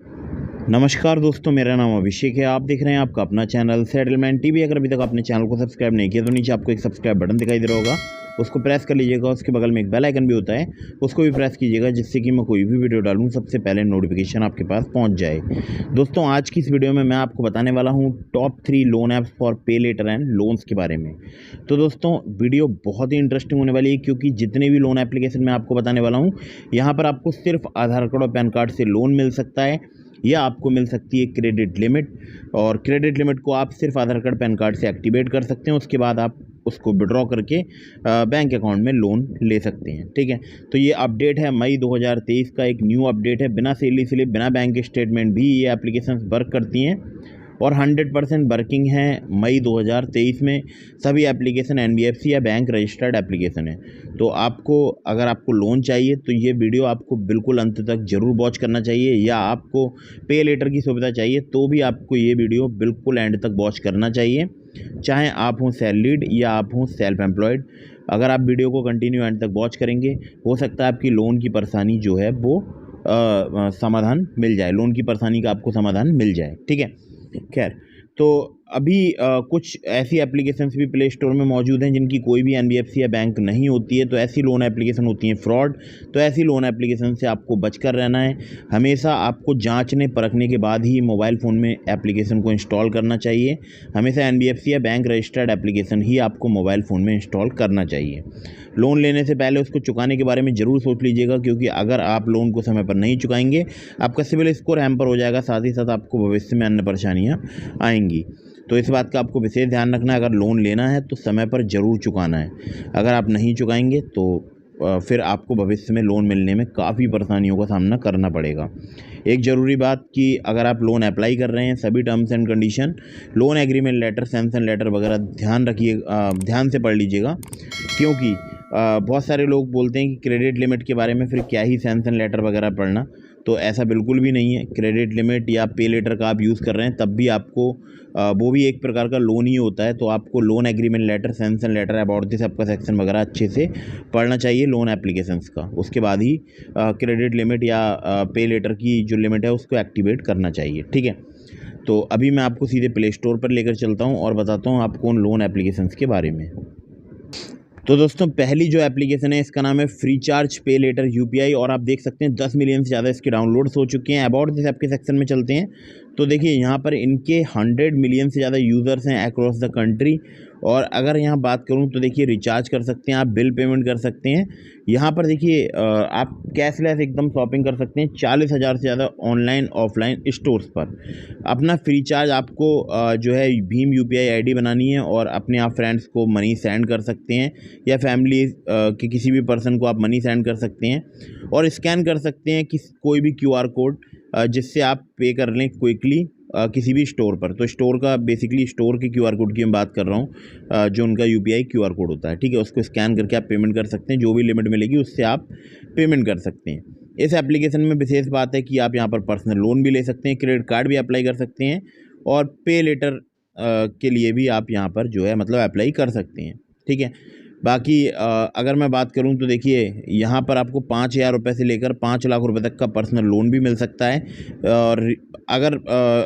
नमस्कार दोस्तों, मेरा नाम अभिषेक है। आप देख रहे हैं आपका अपना चैनल सेटलमेंट टीवी। अगर अभी तक आपने चैनल को सब्सक्राइब नहीं किया तो नीचे आपको एक सब्सक्राइब बटन दिखाई दे रहा होगा, उसको प्रेस कर लीजिएगा। उसके बगल में एक बेल आइकन भी होता है, उसको भी प्रेस कीजिएगा, जिससे कि मैं कोई भी वीडियो डालूं सबसे पहले नोटिफिकेशन आपके पास पहुंच जाए। दोस्तों, आज की इस वीडियो में मैं आपको बताने वाला हूं top 3 loan apps for pay later and loans के बारे में। तो दोस्तों, वीडियो बहुत ही इंटरेस्टिंग होने वाली है, क्योंकि जितने भी लोन एप्लीकेशन मैं आपको बताने वाला हूँ, यहाँ पर आपको सिर्फ आधार कार्ड और पैन कार्ड से लोन मिल सकता है, या आपको मिल सकती है क्रेडिट लिमिट। और क्रेडिट लिमिट को आप सिर्फ आधार कार्ड पैन कार्ड से एक्टिवेट कर सकते हैं। उसके बाद आप उसको विड्रॉ करके बैंक अकाउंट में लोन ले सकते हैं। ठीक है, तो ये अपडेट है मई 2023 का, एक न्यू अपडेट है। बिना सैलरी स्लिप, बिना बैंक स्टेटमेंट भी ये एप्लीकेशंस वर्क करती हैं और 100% वर्किंग है मई 2023 में। सभी एप्लीकेशन एनबीएफसी या बैंक रजिस्टर्ड एप्लीकेशन है। तो अगर आपको लोन चाहिए तो ये वीडियो आपको बिल्कुल अंत तक ज़रूर वॉच करना चाहिए, या आपको पे लेटर की सुविधा चाहिए तो भी आपको ये वीडियो बिल्कुल एंड तक वॉच करना चाहिए, चाहे आप हों सैलरीड या आप हों सेल्फ एम्प्लॉयड। अगर आप वीडियो को कंटिन्यू एंड तक वॉच करेंगे, हो सकता है आपकी लोन की परेशानी जो है वो समाधान मिल जाए, लोन की परेशानी का आपको समाधान मिल जाए। ठीक है, खैर, तो अभी कुछ ऐसी एप्लीकेशंस भी प्ले स्टोर में मौजूद हैं जिनकी कोई भी एनबीएफसी या बैंक नहीं होती है। तो ऐसी लोन एप्लीकेशन होती हैं फ्रॉड। तो ऐसी लोन एप्लीकेशन से आपको बचकर रहना है। हमेशा आपको जांचने परखने के बाद ही मोबाइल फ़ोन में एप्लीकेशन को इंस्टॉल करना चाहिए। हमेशा एनबीएफसी या बैंक रजिस्टर्ड एप्लीकेशन ही आपको मोबाइल फ़ोन में इंस्टॉल करना चाहिए। लोन लेने से पहले उसको चुकाने के बारे में ज़रूर सोच लीजिएगा, क्योंकि अगर आप लोन को समय पर नहीं चुकाएंगे, आपका सिबिल स्कोर हैम्पर हो जाएगा, साथ ही साथ आपको भविष्य में अन्य परेशानियाँ आएंगी। तो इस बात का आपको विशेष ध्यान रखना है। अगर लोन लेना है तो समय पर ज़रूर चुकाना है। अगर आप नहीं चुकाएंगे तो फिर आपको भविष्य में लोन मिलने में काफ़ी परेशानियों का सामना करना पड़ेगा। एक ज़रूरी बात कि अगर आप लोन अप्लाई कर रहे हैं, सभी terms and condition, loan agreement letter, sanction letter वगैरह ध्यान से पढ़ लीजिएगा, क्योंकि बहुत सारे लोग बोलते हैं कि क्रेडिट लिमिट के बारे में फिर क्या ही सैंक्शन लेटर वगैरह पढ़ना। तो ऐसा बिल्कुल भी नहीं है। क्रेडिट लिमिट या पे लेटर का आप यूज़ कर रहे हैं तब भी आपको वो भी एक प्रकार का लोन ही होता है। तो आपको loan agreement letter, sanction letter, about this आपका सेक्शन वगैरह अच्छे से पढ़ना चाहिए लोन एप्लीकेशंस का। उसके बाद ही क्रेडिट लिमिट या पे लेटर की जो लिमिट है उसको एक्टिवेट करना चाहिए। ठीक है, तो अभी मैं आपको सीधे प्ले स्टोर पर लेकर चलता हूँ और बताता हूँ आपको उन लोन एप्लीकेशंस के बारे में। तो दोस्तों, पहली जो एप्लीकेशन है इसका नाम है फ्रीचार्ज पे लेटर यूपीआई, और आप देख सकते हैं 10 मिलियन से ज़्यादा इसके डाउनलोड्स हो चुके हैं। अबाउट दिस ऐप के सेक्शन में चलते हैं तो देखिए यहाँ पर इनके 100 मिलियन से ज़्यादा यूज़र्स हैं अक्रॉस द कंट्री। और अगर यहाँ बात करूँ तो देखिए रिचार्ज कर सकते हैं आप, बिल पेमेंट कर सकते हैं। यहाँ पर देखिए आप कैशलेस एकदम शॉपिंग कर सकते हैं 40,000 से ज़्यादा ऑनलाइन ऑफलाइन स्टोर्स पर। अपना फ्रीचार्ज आपको जो है भीम यूपीआई आईडी बनानी है और अपने आप फ्रेंड्स को मनी सेंड कर सकते हैं, या फैमिली के किसी भी पर्सन को आप मनी सेंड कर सकते हैं, और स्कैन कर सकते हैं कोई भी क्यूआर कोड, जिससे आप पे कर लें क्विकली किसी भी स्टोर पर। तो स्टोर का बेसिकली स्टोर के क्यूआर कोड की मैं बात कर रहा हूँ, जो उनका यूपीआई क्यूआर कोड होता है। ठीक है, उसको स्कैन करके आप पेमेंट कर सकते हैं, जो भी लिमिट मिलेगी उससे आप पेमेंट कर सकते हैं। इस एप्लीकेशन में विशेष बात है कि आप यहाँ पर पर्सनल लोन भी ले सकते हैं, क्रेडिट कार्ड भी अप्लाई कर सकते हैं, और पे लेटर के लिए भी आप यहाँ पर जो है मतलब अप्लाई कर सकते हैं। ठीक है, बाकी अगर मैं बात करूं तो देखिए यहाँ पर आपको 5,000 रुपये से लेकर 5 लाख रुपए तक का पर्सनल लोन भी मिल सकता है। और अगर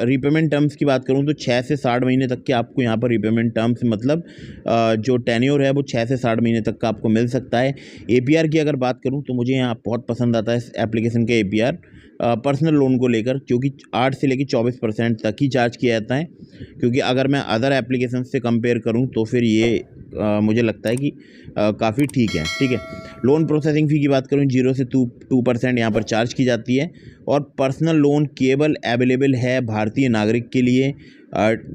रीपेमेंट टर्म्स की बात करूं तो 6 से 60 महीने तक के आपको यहाँ पर रीपेमेंट टर्म्स, मतलब जो टेन्योर है वो 6 से 60 महीने तक का आपको मिल सकता है। एपीआर की अगर बात करूं तो मुझे यहाँ बहुत पसंद आता है इस एप्लीकेशन के एपीआर पर्सनल लोन को लेकर, क्योंकि 8 से लेकर 24% तक ही चार्ज किया जाता है। क्योंकि अगर मैं अदर एप्लीकेशन से कंपेयर करूं तो फिर ये मुझे लगता है कि काफ़ी ठीक है। ठीक है, लोन प्रोसेसिंग फ़ी की बात करूं 0 से 2% यहाँ पर चार्ज की जाती है। और पर्सनल लोन केवल अवेलेबल है भारतीय नागरिक के लिए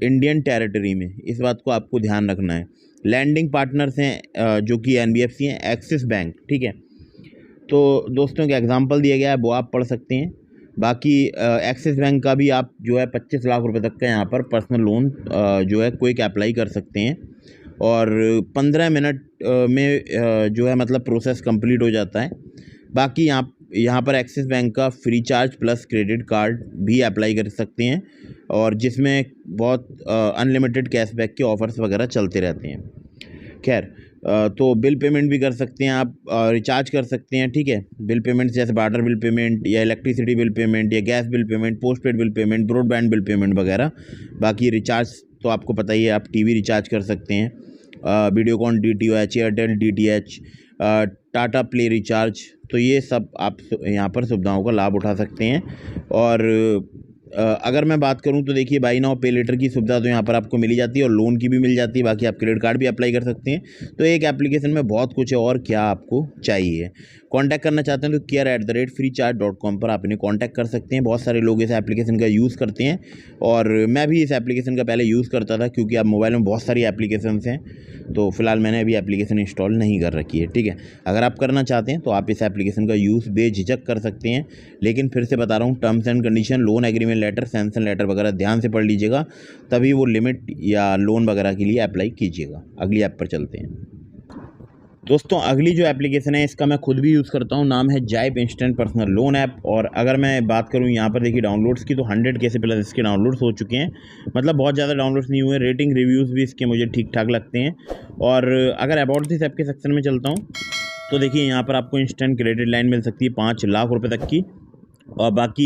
इंडियन टेरिटरी में, इस बात को आपको ध्यान रखना है। लैंडिंग पार्टनर्स हैं जो कि एनबीएफसी हैं, एक्सिस बैंक। ठीक है, तो दोस्तों का एग्जांपल दिया गया है, वो आप पढ़ सकते हैं। बाकी एक्सिस बैंक का भी आप जो है 25 लाख रुपए तक का यहाँ पर पर्सनल लोन जो है क्विक अप्लाई कर सकते हैं, और 15 मिनट में जो है मतलब प्रोसेस कंप्लीट हो जाता है। बाकी यहाँ पर एक्सिस बैंक का फ्रीचार्ज प्लस क्रेडिट कार्ड भी अप्लाई कर सकते हैं, और जिसमें बहुत अनलिमिटेड कैशबैक के ऑफर्स वगैरह चलते रहते हैं। खैर, तो बिल पेमेंट भी कर सकते हैं आप, रिचार्ज कर सकते हैं, ठीक है। बिल पेमेंट जैसे वाटर बिल पेमेंट या इलेक्ट्रिसिटी बिल पेमेंट या gas bill payment, postpaid bill payment, broadband bill payment वगैरह। बाकी रिचार्ज तो आपको पता ही है, आप टीवी रिचार्ज कर सकते हैं, Videocon DTH, Airtel DTH, Tata play recharge. तो ये सब आप यहाँ पर सुविधाओं का लाभ उठा सकते हैं। और अगर मैं बात करूं तो देखिए बाई नाउ पे लेटर की सुविधा तो यहाँ पर आपको मिली जाती है और लोन की भी मिल जाती है। बाकी आप क्रेडिट कार्ड भी अप्लाई कर सकते हैं। तो एक एप्लीकेशन में बहुत कुछ है, और क्या आपको चाहिए। कांटेक्ट करना चाहते हैं तो care@freecharge.com पर आप इन्हें कांटेक्ट कर सकते हैं। बहुत सारे लोग इस एप्लीकेशन का यूज़ करते हैं और मैं भी इस एप्लीकेशन का पहले यूज़ करता था, क्योंकि अब मोबाइल में बहुत सारी एप्लीकेशंस हैं। तो फिलहाल मैंने अभी एप्लीकेशन इंस्टॉल नहीं कर रखी है, ठीक है। अगर आप करना चाहते हैं तो आप इस एप्लीकेशन का यूज़ बेझिझक कर सकते हैं। लेकिन फिर से बता रहा हूँ, terms and condition, loan agreement letter, sanction letter वगैरह ध्यान से पढ़ लीजिएगा, तभी वो लिमिट या लोन वगैरह के लिए अप्लाई कीजिएगा। अगली ऐप पर चलते हैं दोस्तों। अगली जो एप्लीकेशन है इसका मैं खुद भी यूज़ करता हूँ, नाम है जाइप इंस्टेंट पर्सनल लोन ऐप। और अगर मैं बात करूँ यहाँ पर देखिए डाउनलोड्स की, तो 100 के से प्लस इसके डाउनलोड्स हो चुके हैं। मतलब बहुत ज़्यादा डाउनलोड्स नहीं हुए। रेटिंग रिव्यूज़ भी इसके मुझे ठीक ठाक लगते हैं। और अगर अबाउट दिस ऐप के सेक्शन में चलता हूँ तो देखिए यहाँ पर आपको इंस्टेंट क्रेडिट लाइन मिल सकती है 5 लाख रुपये तक की। और बाकी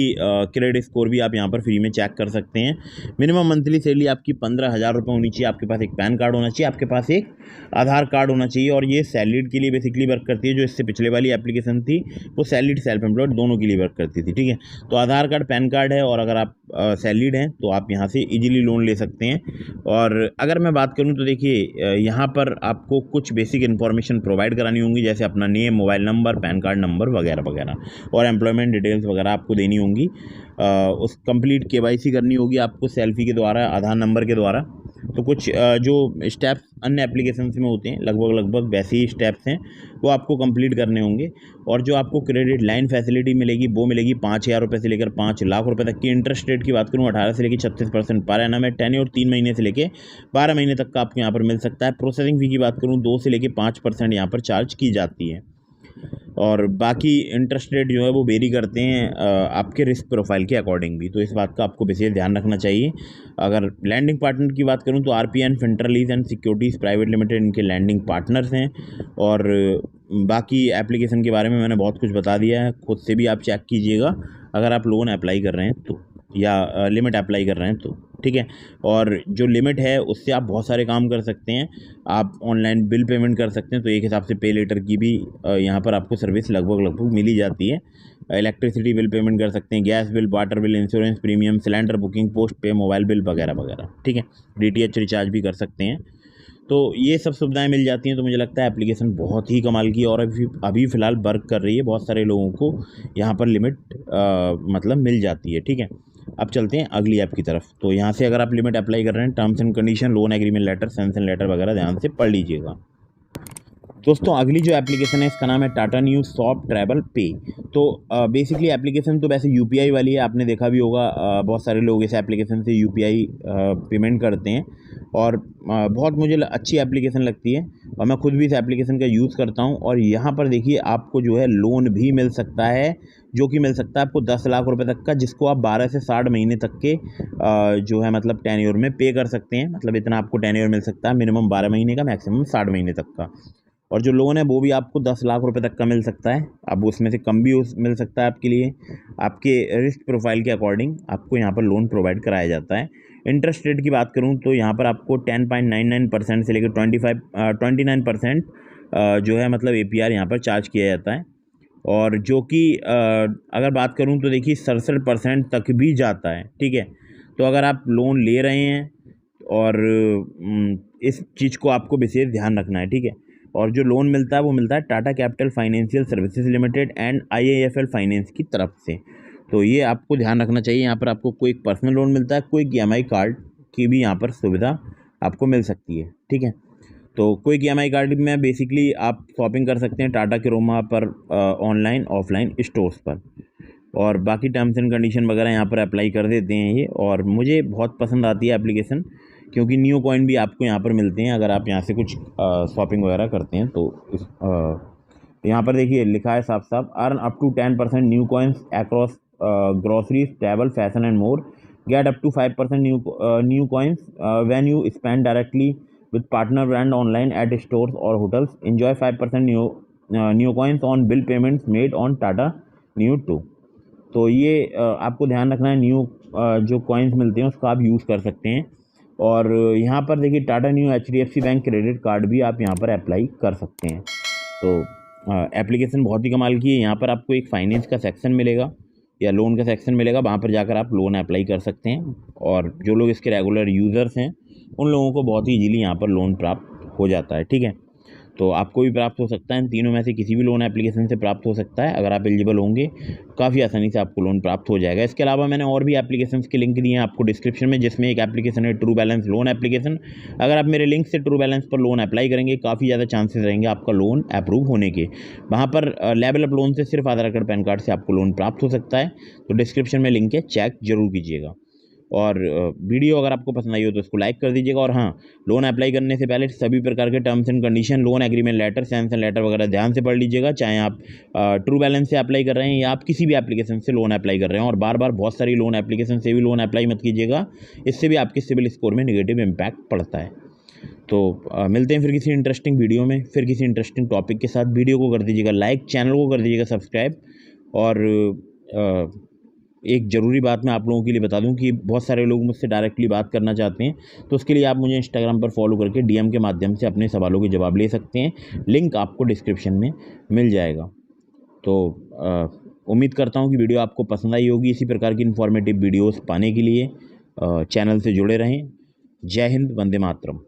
क्रेडिट स्कोर भी आप यहाँ पर फ्री में चेक कर सकते हैं। मिनिमम मंथली सैलरी आपकी 15,000 रुपये होनी चाहिए। आपके पास एक पैन कार्ड होना चाहिए, आपके पास एक आधार कार्ड होना चाहिए। और ये सैलरीड के लिए बेसिकली वर्क करती है। जो इससे पिछले वाली एप्लीकेशन थी वो सैलरीड सेल्फ एम्प्लॉयड दोनों के लिए वर्क करती थी, ठीक है। तो आधार कार्ड, पैन कार्ड है, और अगर आप सैलरीड हैं तो आप यहाँ से ईजिली लोन ले सकते हैं। और अगर मैं बात करूँ तो देखिए यहाँ पर आपको कुछ बेसिक इन्फॉर्मेशन प्रोवाइड करानी होंगी, जैसे अपना name, mobile number, pan card number वगैरह वगैरह, और एम्प्लॉयमेंट डिटेल्स वगैरह आपको देनी होंगी। उस कंप्लीट KYC करनी होगी आपको सेल्फी के द्वारा, आधार नंबर के द्वारा। तो कुछ जो स्टेप्स अन्य एप्लीकेशंस में होते हैं लगभग वैसे ही स्टेप्स हैं, वो आपको कंप्लीट करने होंगे। और जो आपको क्रेडिट लाइन फैसिलिटी मिलेगी वो मिलेगी 5,000 रुपये से लेकर 5 लाख रुपए तक की। इंटरेस्ट रेट की बात करूँ 18 से लेकर 36% पर एनम है। टेन्योर 3 महीने से लेकर 12 महीने तक का आपको यहाँ पर मिल सकता है। प्रोसेसिंग फ़ी की बात करूँ 2 से लेकर 5% यहाँ पर चार्ज की जाती है। और बाकी इंटरेस्ट रेट जो है वो वेरी करते हैं आपके रिस्क प्रोफाइल के अकॉर्डिंग भी। तो इस बात का आपको विशेष ध्यान रखना चाहिए। अगर लैंडिंग पार्टनर की बात करूं तो RPN, फिंटरलीज एंड सिक्योरिटीज़ प्राइवेट लिमिटेड इनके लैंडिंग पार्टनर्स हैं। और बाकी एप्लीकेशन के बारे में मैंने बहुत कुछ बता दिया है, खुद से भी आप चेक कीजिएगा अगर आप लोन अप्लाई कर रहे हैं तो, या लिमिट अप्लाई कर रहे हैं तो, ठीक है। और जो लिमिट है उससे आप बहुत सारे काम कर सकते हैं। आप ऑनलाइन बिल पेमेंट कर सकते हैं, तो एक हिसाब से पे लेटर की भी यहाँ पर आपको सर्विस लगभग मिल ही जाती है। इलेक्ट्रिसिटी बिल पेमेंट कर सकते हैं, gas bill, water bill, insurance premium, cylinder booking, post पे, मोबाइल बिल वगैरह वगैरह, ठीक है। DTH रिचार्ज भी कर सकते हैं। तो ये सब सुविधाएं मिल जाती हैं। तो मुझे लगता है एप्लीकेशन बहुत ही कमाल की, और अभी फ़िलहाल वर्क कर रही है। बहुत सारे लोगों को यहाँ पर लिमिट मतलब मिल जाती है, ठीक है। अब चलते हैं अगली ऐप की तरफ। तो यहाँ से अगर आप लिमिट अप्लाई कर रहे हैं, terms and condition, loan agreement letter, sanction letter वगैरह ध्यान से पढ़ लीजिएगा। दोस्तों अगली जो एप्लीकेशन है इसका नाम है टाटा न्यू शॉप ट्रैवल पे। तो बेसिकली एप्लीकेशन तो वैसे UPI वाली है, आपने देखा भी होगा। बहुत सारे लोग इस एप्लीकेशन से UPI पेमेंट करते हैं। और बहुत मुझे अच्छी एप्लीकेशन लगती है, और मैं खुद भी इस एप्लीकेशन का यूज़ करता हूं। और यहाँ पर देखिए आपको जो है लोन भी मिल सकता है, जो कि मिल सकता है आपको 10 लाख रुपए तक का, जिसको आप 12 से 60 महीने तक के जो है मतलब टेन्योर में पे कर सकते हैं। मतलब इतना आपको टेन्योर मिल सकता है, मिनिमम 12 महीने का, मैक्सिमम 60 महीने तक का। और जो लोन है वो भी आपको 10 लाख रुपए तक का मिल सकता है। अब उसमें से कम भी मिल सकता है आपके लिए, आपके रिस्क प्रोफाइल के अकॉर्डिंग आपको यहाँ पर लोन प्रोवाइड कराया जाता है। इंटरेस्ट रेट की बात करूँ तो यहाँ पर आपको 10.99% से लेकर 29% जो है मतलब APR यहाँ पर चार्ज किया जाता है। और जो कि अगर बात करूँ तो देखिए 67% तक भी जाता है, ठीक है। तो अगर आप लोन ले रहे हैं, और इस चीज़ को आपको विशेष ध्यान रखना है, ठीक है। और जो लोन मिलता है वो मिलता है Tata capital financial services limited and IIFL finance की तरफ से। तो ये आपको ध्यान रखना चाहिए। यहाँ पर आपको कोई पर्सनल लोन मिलता है, कोई EMI कार्ड की भी यहाँ पर सुविधा आपको मिल सकती है, ठीक है। तो कोई EMI कार्ड में बेसिकली आप शॉपिंग कर सकते हैं टाटा क्रोमा पर, ऑनलाइन ऑफलाइन स्टोर्स पर। और बाकी टर्म्स एंड कंडीशन वगैरह यहाँ पर अप्लाई कर देते हैं ये। और मुझे बहुत पसंद आती है एप्लीकेशन, क्योंकि न्यू कॉइन भी आपको यहाँ पर मिलते हैं अगर आप यहाँ से कुछ शॉपिंग वगैरह करते हैं। तो यहाँ पर देखिए लिखा है साफ साफ, earn up to 10% new coins across groceries, travel, fashion and more, get up to 5% new coins when you spend directly with partner brand online at stores or hotels. Enjoy 5% new coins on bill payments made on Tata Neo 2। तो ये आपको ध्यान रखना है, new जो coins मिलते हैं उसका आप यूज़ कर सकते हैं। और यहाँ पर देखिए Tata new HDFC bank credit card भी आप यहाँ पर अप्लाई कर सकते हैं। तो एप्लीकेशन बहुत ही कमाल की है। यहाँ पर आपको एक फाइनेंस का सेक्शन मिलेगा या लोन का सेक्शन मिलेगा, वहाँ पर जाकर आप लोन अप्लाई कर सकते हैं। और जो लोग इसके रेगुलर यूज़र्स हैं उन लोगों को बहुत ही ईजीली यहाँ पर लोन प्राप्त हो जाता है। ठीक है, तो आपको भी प्राप्त हो सकता है, इन तीनों में से किसी भी लोन एप्लीकेशन से प्राप्त हो सकता है। अगर आप एलिजिबल होंगे काफ़ी आसानी से आपको लोन प्राप्त हो जाएगा। इसके अलावा मैंने और भी एप्लीकेशंस के लिंक दिए हैं आपको डिस्क्रिप्शन में, जिसमें एक एप्लीकेशन है ट्रू बैलेंस लोन एप्लीकेशन। अगर आप मेरे लिंक से ट्रू बैलेंस पर लोन अप्लाई करेंगे काफ़ी ज़्यादा चांसेस रहेंगे आपका लोन अप्रूव होने के। वहाँ पर लेवल अप लोन से सिर्फ आधार कार्ड पैन कार्ड से आपको लोन प्राप्त हो सकता है। तो डिस्क्रिप्शन में लिंक है, चेक जरूर कीजिएगा। और वीडियो अगर आपको पसंद आई हो तो इसको लाइक कर दीजिएगा। और हाँ, लोन अप्लाई करने से पहले सभी प्रकार के terms and condition, loan agreement letter, sanction letter वगैरह ध्यान से पढ़ लीजिएगा। चाहे आप ट्रू बैलेंस से अप्लाई कर रहे हैं या आप किसी भी एप्लीकेशन से लोन अप्लाई कर रहे हैं। और बार बार बहुत सारी लोन एप्लीकेशन से भी लोन अप्लाई मत कीजिएगा, इससे भी आपके सिविल स्कोर में नेगेटिव इम्पैक्ट पड़ता है। तो मिलते हैं फिर किसी इंटरेस्टिंग वीडियो में, फिर किसी इंटरेस्टिंग टॉपिक के साथ। वीडियो को कर दीजिएगा लाइक, चैनल को कर दीजिएगा सब्सक्राइब। और एक ज़रूरी बात मैं आप लोगों के लिए बता दूं कि बहुत सारे लोग मुझसे डायरेक्टली बात करना चाहते हैं, तो उसके लिए आप मुझे इंस्टाग्राम पर फॉलो करके DM के माध्यम से अपने सवालों के जवाब ले सकते हैं। लिंक आपको डिस्क्रिप्शन में मिल जाएगा। तो उम्मीद करता हूं कि वीडियो आपको पसंद आई होगी। इसी प्रकार की इन्फॉर्मेटिव वीडियोज़ पाने के लिए चैनल से जुड़े रहें। जय हिंद, वंदे मातरम।